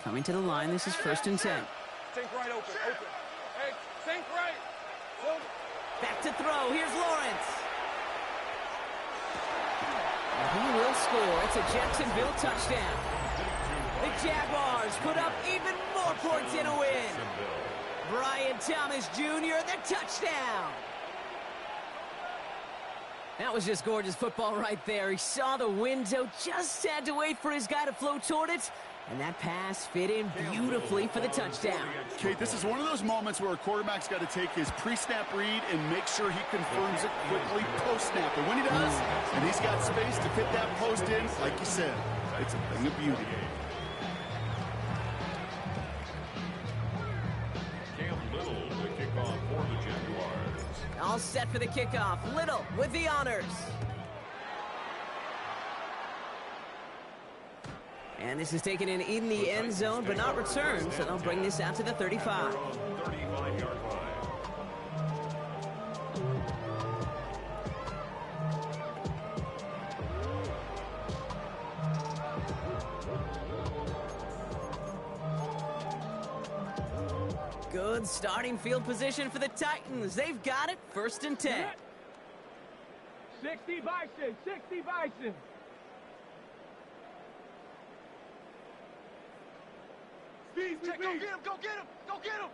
Coming to the line, this is 1st and 10. Sink right open, open. Hey, sink right. Back to throw, here's Lawrence. And he will score. It's a Jacksonville touchdown. The Jaguars put up even more points in a win. Brian Thomas Jr., the touchdown. That was just gorgeous football right there. He saw the window, just had to wait for his guy to flow toward it. And that pass fit in beautifully for the touchdown. Kate, this is one of those moments where a quarterback's got to take his pre-snap read and make sure he confirms it quickly post-snap. And when he does, and he's got space to fit that post in, like you said, it's a thing of beauty. Cam Little, the kickoff for the Jaguars. All set for the kickoff. Little with the honors. And this is taken in the end zone, but not returned, so they'll bring this out to the 35. 35-yard line. Good starting field position for the Titans. They've got it, 1st and 10. 60 Bison, 60 Bison. Speed, go get him, go get him, go get him.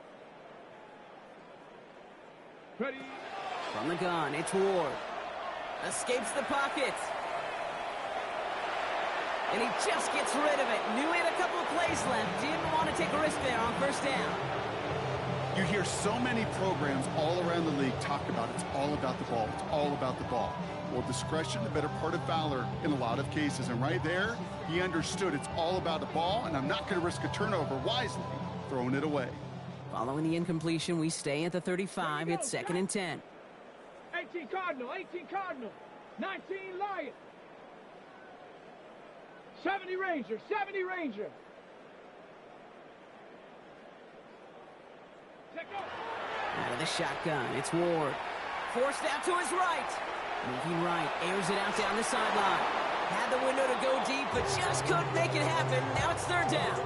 Ready. From the gun, it's Ward. Escapes the pocket. And he just gets rid of it. Knew he had a couple of plays left. Didn't want to take a risk there on 1st down. You hear so many programs all around the league talk about it's all about the ball. It's all about the ball. Well, discretion, the better part of valor in a lot of cases. And right there, he understood it's all about the ball, and I'm not going to risk a turnover wisely, throwing it away. Following the incompletion, we stay at the 35. It's 2nd and 10. 18 Cardinal, 18 Cardinal, 19 Lion. 70 Ranger, 70 Ranger. Out of the shotgun, it's Ward. Forced out to his right. Moving right, airs it out down the sideline. Had the window to go deep, but just couldn't make it happen. Now it's 3rd down.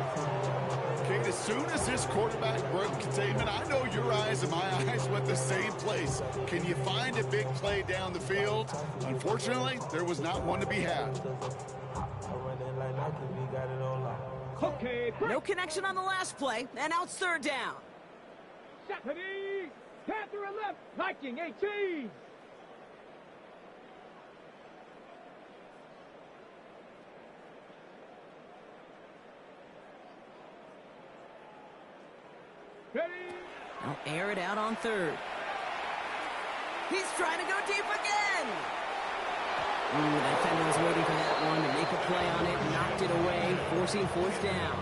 Kate, as soon as this quarterback broke containment, I know your eyes and my eyes went the same place. Can you find a big play down the field? Unfortunately, there was not one to be had. Okay, No connection on the last play, and now it's 3rd down. Stephanie, Panther and left, Viking 18. Ready? I'll air it out on 3rd. He's trying to go deep again. Ooh, the defender was waiting for that one to make a play on it, knocked it away, forcing 4th down.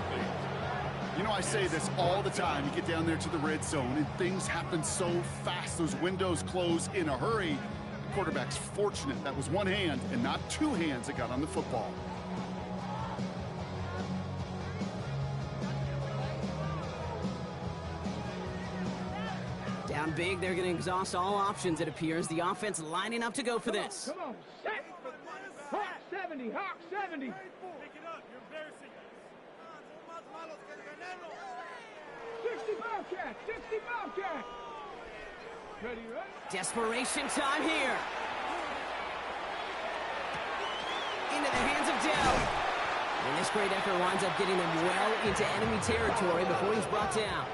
You know, I say this all the time. You get down there to the red zone, and things happen so fast. Those windows close in a hurry. The quarterback's fortunate that was one hand and not two hands that got on the football. Down big, they're going to exhaust all options, it appears. The offense lining up to go for this. Come on, set. Hawk 70, Hawk 70. Pick it up, you're embarrassing us. 60 Bobcat, 60 Bobcat. Ready, ready? Desperation time here. Into the hands of Dell. And this great effort winds up getting them well into enemy territory before he's brought down.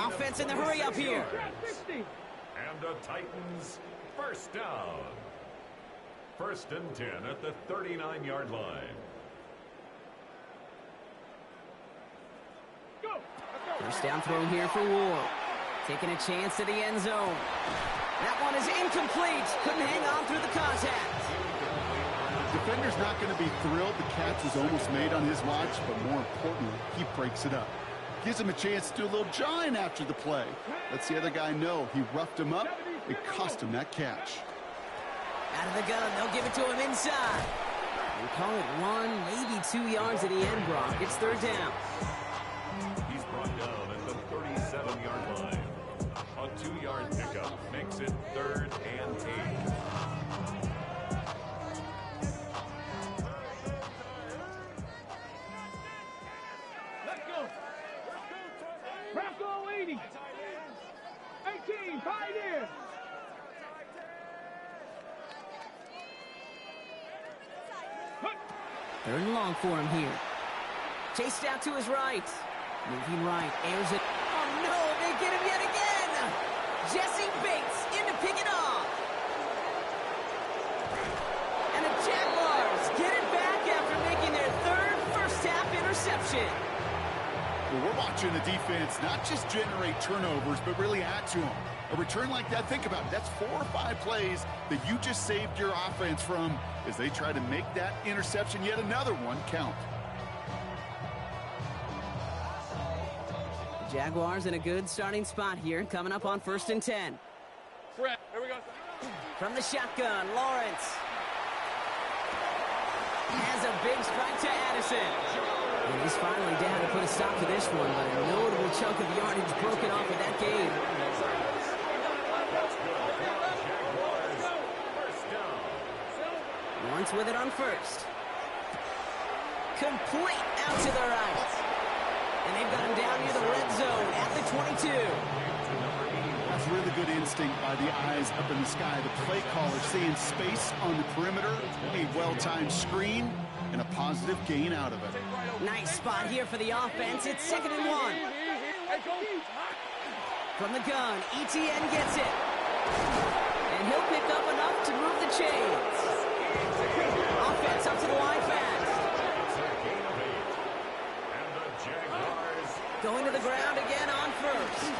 Offense in the hurry up here. And the Titans, 1st down. 1st and 10 at the 39-yard line. Go. 1st down throw here for Ward. Taking a chance to the end zone. That one is incomplete. Couldn't hang on through the contact. The defender's not going to be thrilled the catch was almost made on his watch, but more importantly, he breaks it up. Gives him a chance to do a little jawing after the play. Lets the other guy know he roughed him up. It cost him that catch. Out of the gun, they'll give it to him inside. We call it 1, maybe 2 yards at the end, Brock. It's 3rd down. He's brought down at the 37-yard line. A 2-yard pickup makes it 3rd and 8. Let's go. Bronco 80. 18, Pioneer. Third and long for him here. Chased out to his right. Moving right, airs it. Oh no, they get him yet again! Jesse Bates in to pick it off. And the Jaguars get it back after making their 3rd first-half interception. Well, we're watching the defense not just generate turnovers, but really add to them. A return like that, think about it. That's 4 or 5 plays that you just saved your offense from as they try to make that interception, yet another one, count. The Jaguars in a good starting spot here, coming up on 1st and 10. Here we go. From the shotgun, Lawrence. Has a big strike to Addison. And he's finally down to put a stop to this one, but a notable chunk of yardage broken off of that game. Lawrence with it on 1st. Complete out to the right. And they've got him down near the red zone at the 22. That's really good instinct by the eyes up in the sky. The play caller seeing space on the perimeter, a well-timed screen, and a positive gain out of it. Nice spot here for the offense. It's 2nd and 1. From the gun, ETN gets it. And he'll pick up enough to move the chains. Offense up to the line fast. And the Jaguars Going to the ground again on first.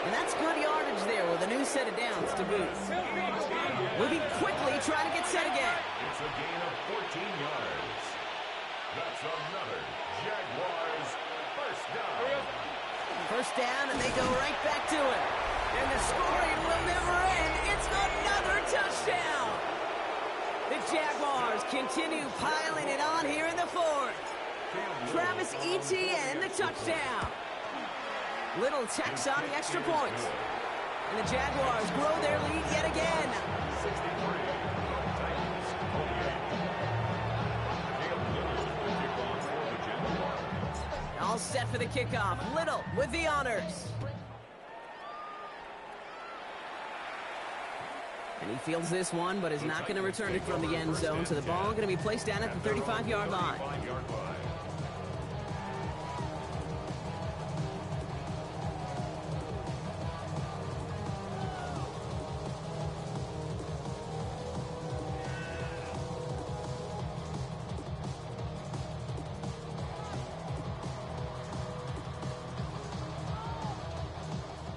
And that's good yardage there with a new set of downs to boot. Moving quickly, trying to get set again. It's a gain of 14 yards. That's another Jaguars first down. First down, and they go right back to it. And the scoring will never end. It's another touchdown. The Jaguars continue piling it on here in the fourth. Travis Etienne, the touchdown. Little checks on the extra points. And the Jaguars grow their lead yet again. 63. Titans 28. All set for the kickoff. Little with the honors. And he fields this one, but is not going to return it from the end zone. So the ball going to be placed down at the 35-yard line.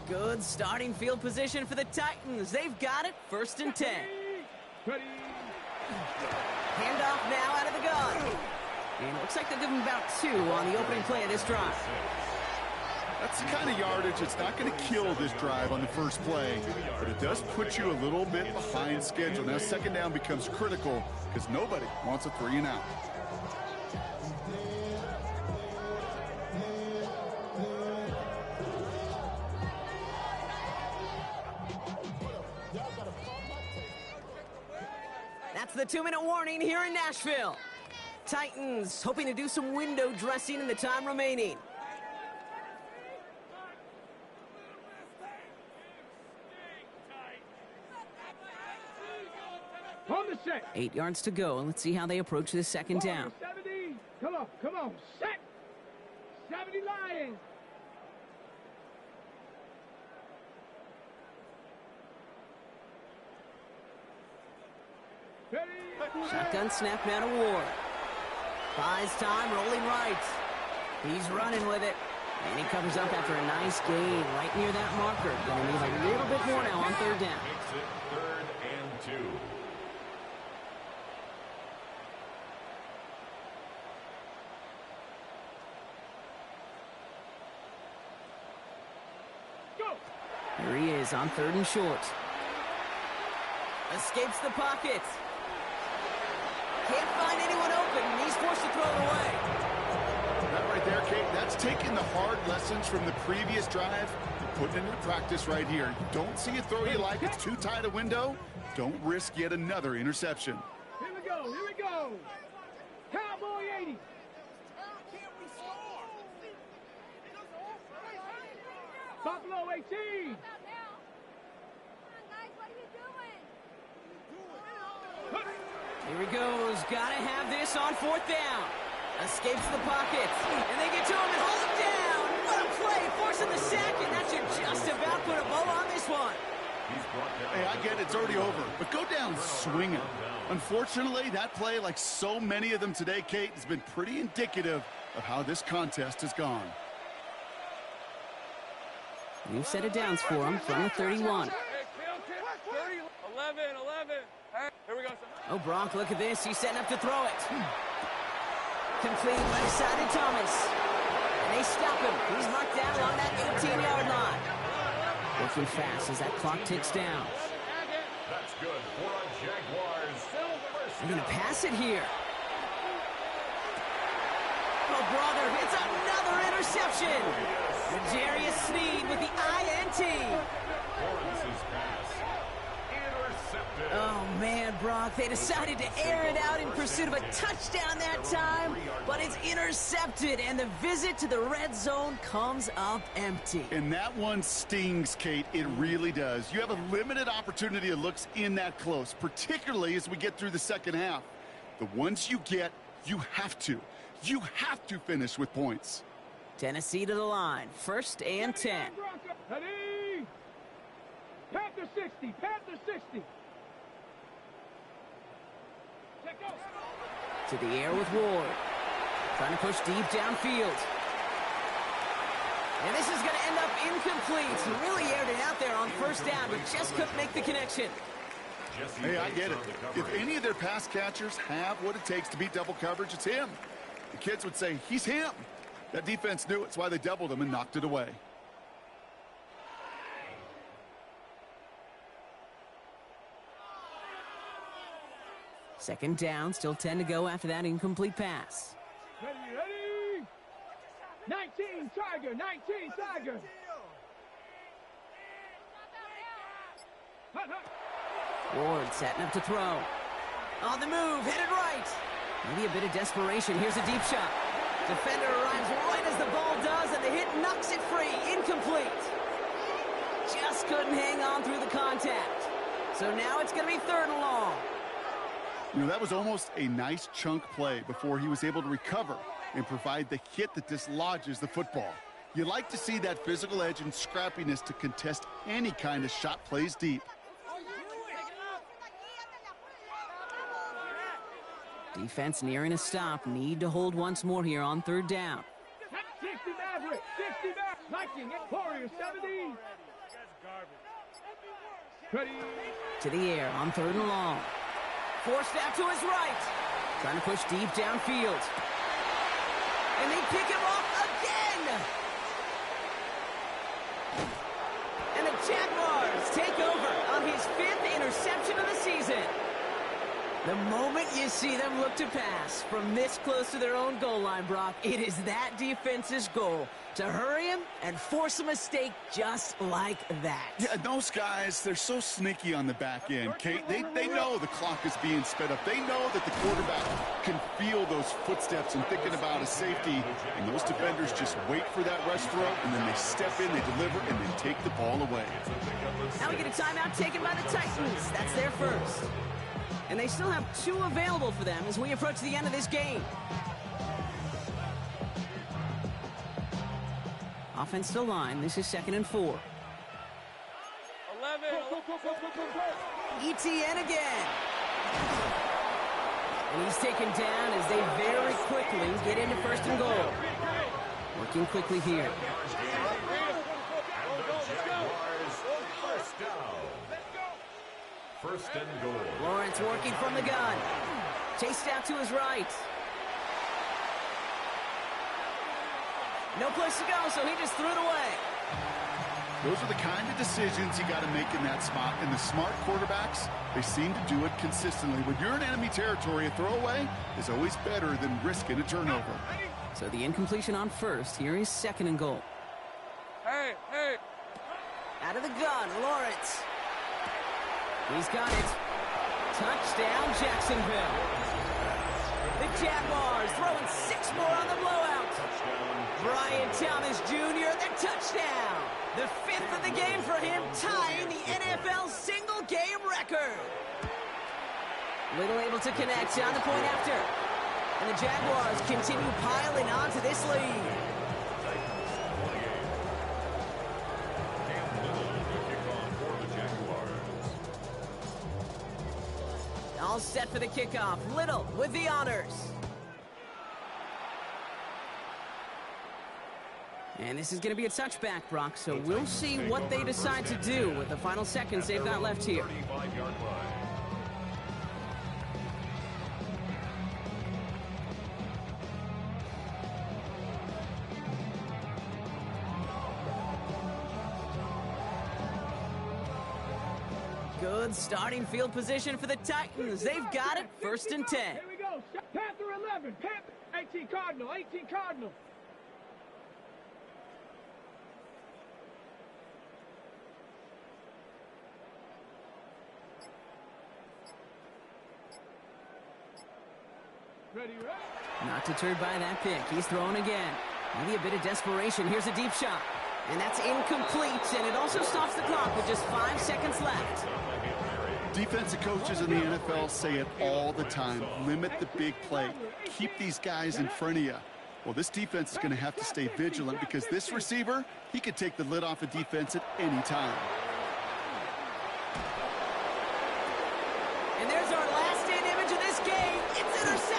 Good starting field position for the Titans. They've got it, 1st and 10. Handoff now out of the gun. And it looks like they'll give him about 2 on the opening play of this drive. That's the kind of yardage that's not going to kill this drive on the first play, but it does put you a little bit behind schedule. Now, second down becomes critical because nobody wants a 3 and out. That's the 2-minute warning here in Nashville. Titans hoping to do some window dressing in the time remaining. On the set. 8 yards to go, and let's see how they approach this second down. 70. Come on. Set. 70 Lions. Shotgun snap now to Ward. Buys time, rolling right. He's running with it. And he covers up after a nice gain right near that marker. Gonna need a little bit more now on 3rd down. Makes it 3rd and 2. Go. Here he is on 3rd and short. Escapes the pocket. Can't find anyone open, and he's forced to throw it away. That right there, Kate, that's taking the hard lessons from the previous drive and putting it into practice right here. You don't see a throw you like, it's too tight a window. Don't risk yet another interception. Here we go. Cowboy 80. Buffalo 18. Here he goes. Gotta have this on 4th down. Escapes the pocket. And they get to him and hold him down. What a play. Forcing the sack, and that should just about put a bow on this one. Hey, I get it, it's already over, but go down swinging. Unfortunately, that play, like so many of them today, Kate, has been pretty indicative of how this contest has gone. New set of downs for him from the 31. 11. Here we go. Oh, Bronk, look at this. He's setting up to throw it. Complete left side to Thomas. And they stop him. He's marked down along that 18-yard line. Working fast as that clock ticks down. That's good for a Jaguars. They're going to pass it here. Oh, brother, it's another interception. Jarius Sneed with the INT. Lawrence's pass. Intercepted. Oh, man, Brock, they decided to air it out in pursuit of a touchdown that time, but it's intercepted, and the visit to the red zone comes up empty. And that one stings, Kate. It really does. You have a limited opportunity that looks in that close, particularly as we get through the second half. The ones you get, you have to finish with points. Tennessee to the line, 1st and 10. Ready? Panther 60. To the air with Ward. Trying to push deep downfield. And this is going to end up incomplete. He really aired it out there on first down, but just couldn't make the connection. Hey, I get it. If any of their pass catchers have what it takes to beat double coverage, it's him. The kids would say, he's him. That defense knew it. It's why they doubled him and knocked it away. Second down, still 10 to go after that incomplete pass. Ready, ready. 19, Tiger, 19, Tiger. Ward setting up to throw. On the move, headed right. Maybe a bit of desperation. Here's a deep shot. Defender arrives right as the ball does, and the hit knocks it free. Incomplete. Just couldn't hang on through the contact. So now it's going to be third and long. You know, that was almost a nice chunk play before he was able to recover and provide the hit that dislodges the football. You like to see that physical edge and scrappiness to contest any kind of shot plays deep. Defense nearing a stop. Need to hold once more here on third down. 60 Maverick, 60 Maverick, Viking, Warriors 70. Ready. To the air on third and long. Forced out to his right. Trying to push deep downfield. And they pick him off again. And the Jaguars take over on his 5th interception of the season. The moment you see them look to pass from this close to their own goal line, Brock, it is that defense's goal to hurry him and force a mistake just like that. Yeah, those guys, they're so sneaky on the back end, Kate. They know the clock is being sped up. They know that the quarterback can feel those footsteps and thinking about a safety. And those defenders just wait for that rush throw, and then they step in, they deliver, and they take the ball away. Now we get a timeout taken by the Titans. That's their first. And they still have 2 available for them as we approach the end of this game. Offense to line. This is 2nd and 4. 11. ETN again. And he's taken down as they very quickly get into 1st and goal. Working quickly here. First and goal. Lawrence working from the gun. Chased out to his right. No place to go, so he just threw it away. Those are the kind of decisions you got to make in that spot. And the smart quarterbacks, they seem to do it consistently. When you're in enemy territory, a throwaway is always better than risking a turnover. So the incompletion on first. Here is 2nd and goal. Hey. Out of the gun, Lawrence. He's got it. Touchdown, Jacksonville. The Jaguars throwing 6 more on the blowout. Brian Thomas Jr., the touchdown. The 5th of the game for him, tying the NFL single-game record. Little able to connect on the point after. And the Jaguars continue piling on to this lead. All set for the kickoff. Little with the honors. And this is going to be a touchback, Brock, so we'll see what they decide to do with the final seconds they've got left here. Good starting field position for the Titans. They've got it, 1st and 10. Here we go. Panther 11. Panther 18 Cardinal. 18 Cardinal. Ready. Not deterred by that pick. He's throwing again. Maybe a bit of desperation. Here's a deep shot. And that's incomplete, and it also stops the clock with just 5 seconds left. Defensive coaches in the NFL say it all the time. Limit the big play. Keep these guys in front of you. Well, this defense is going to have to stay vigilant because this receiver, he could take the lid off a defense at any time. And there's our last stand image of this game. It's intercepted.